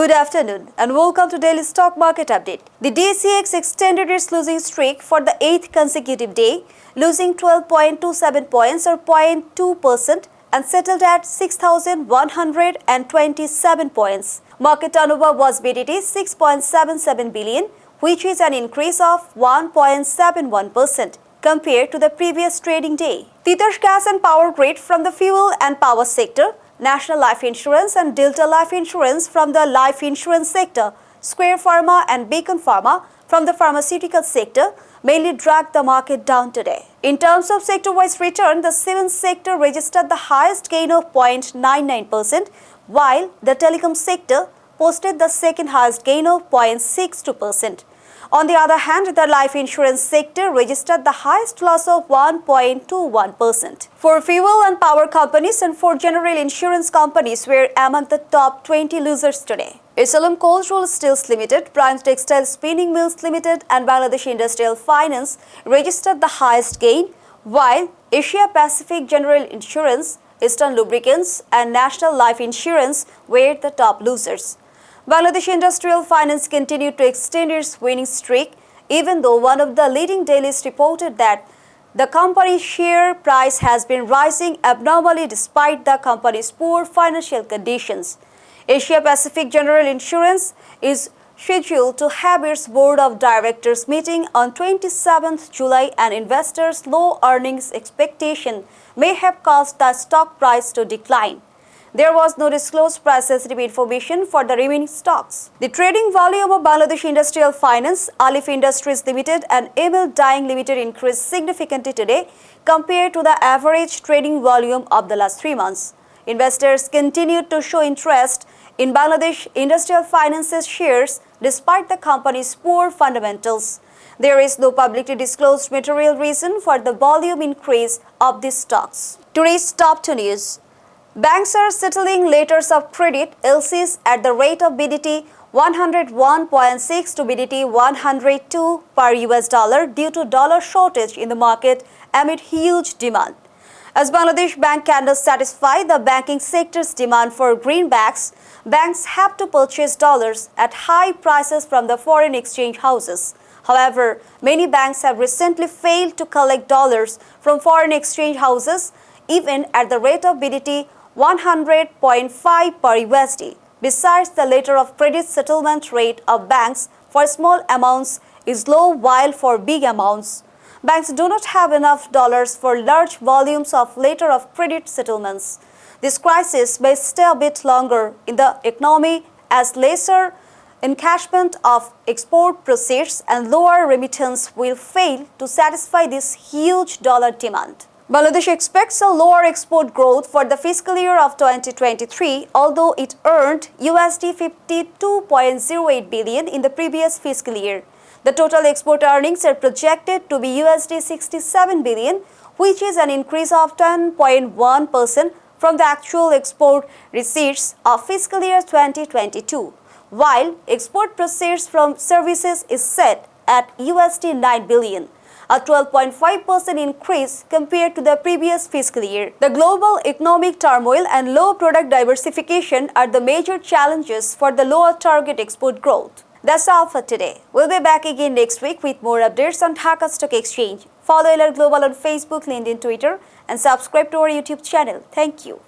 Good afternoon and welcome to Daily Stock Market Update. The DCX extended its losing streak for the 8th consecutive day, losing 12.27 points or 0.2% and settled at 6,127 points. Market turnover was BDT 6.77 billion, which is an increase of 1.71% compared to the previous trading day. Titash Gas and Power Grid from the fuel and power sector, National Life Insurance and Delta Life Insurance from the life insurance sector, Square Pharma and Beacon Pharma from the pharmaceutical sector mainly dragged the market down today. In terms of sector-wise return, the cement sector registered the highest gain of 0.99%, while the telecom sector posted the second highest gain of 0.62%. On the other hand, the life insurance sector registered the highest loss of 1.21%. For fuel and power companies and for general insurance companies were among the top 20 losers today. SLM Cold Roll Steels Limited, Prime Textile Spinning Mills Limited and Bangladesh Industrial Finance registered the highest gain, while Asia Pacific General Insurance, Eastern Lubricants and National Life Insurance were the top losers. Bangladesh Industrial Finance continued to extend its winning streak, even though one of the leading dailies reported that the company's share price has been rising abnormally despite the company's poor financial conditions. Asia Pacific General Insurance is scheduled to have its board of directors meeting on 27th July, and investors' low earnings expectation may have caused the stock price to decline. There was no disclosed price-sensitive information for the remaining stocks. The trading volume of Bangladesh Industrial Finance, Alif Industries Limited and Emil Dyeing Limited increased significantly today compared to the average trading volume of the last 3 months. Investors continued to show interest in Bangladesh Industrial Finance's shares despite the company's poor fundamentals. There is no publicly disclosed material reason for the volume increase of these stocks. Today's top 2 news. Banks are settling letters of credit LCs at the rate of BDT 101.6 to BDT 102 per US dollar due to dollar shortage in the market amid huge demand. As Bangladesh Bank cannot satisfy the banking sector's demand for greenbacks, banks have to purchase dollars at high prices from the foreign exchange houses. However, many banks have recently failed to collect dollars from foreign exchange houses even at the rate of BDT 100.5 per USD. Besides, the letter of credit settlement rate of banks for small amounts is low, while for big amounts, banks do not have enough dollars for large volumes of letter of credit settlements. This crisis may stay a bit longer in the economy as lesser encashment of export proceeds and lower remittance will fail to satisfy this huge dollar demand. Bangladesh expects a lower export growth for the fiscal year of 2023, although it earned USD 52.08 billion in the previous fiscal year. The total export earnings are projected to be USD 67 billion, which is an increase of 10.1% from the actual export receipts of fiscal year 2022, while export proceeds from services is set at USD 9 billion. A 12.5% increase compared to the previous fiscal year. The global economic turmoil and low product diversification are the major challenges for the lower target export growth. That's all for today. We'll be back again next week with more updates on Dhaka Stock Exchange. Follow LR Global on Facebook, LinkedIn, Twitter, and subscribe to our YouTube channel. Thank you.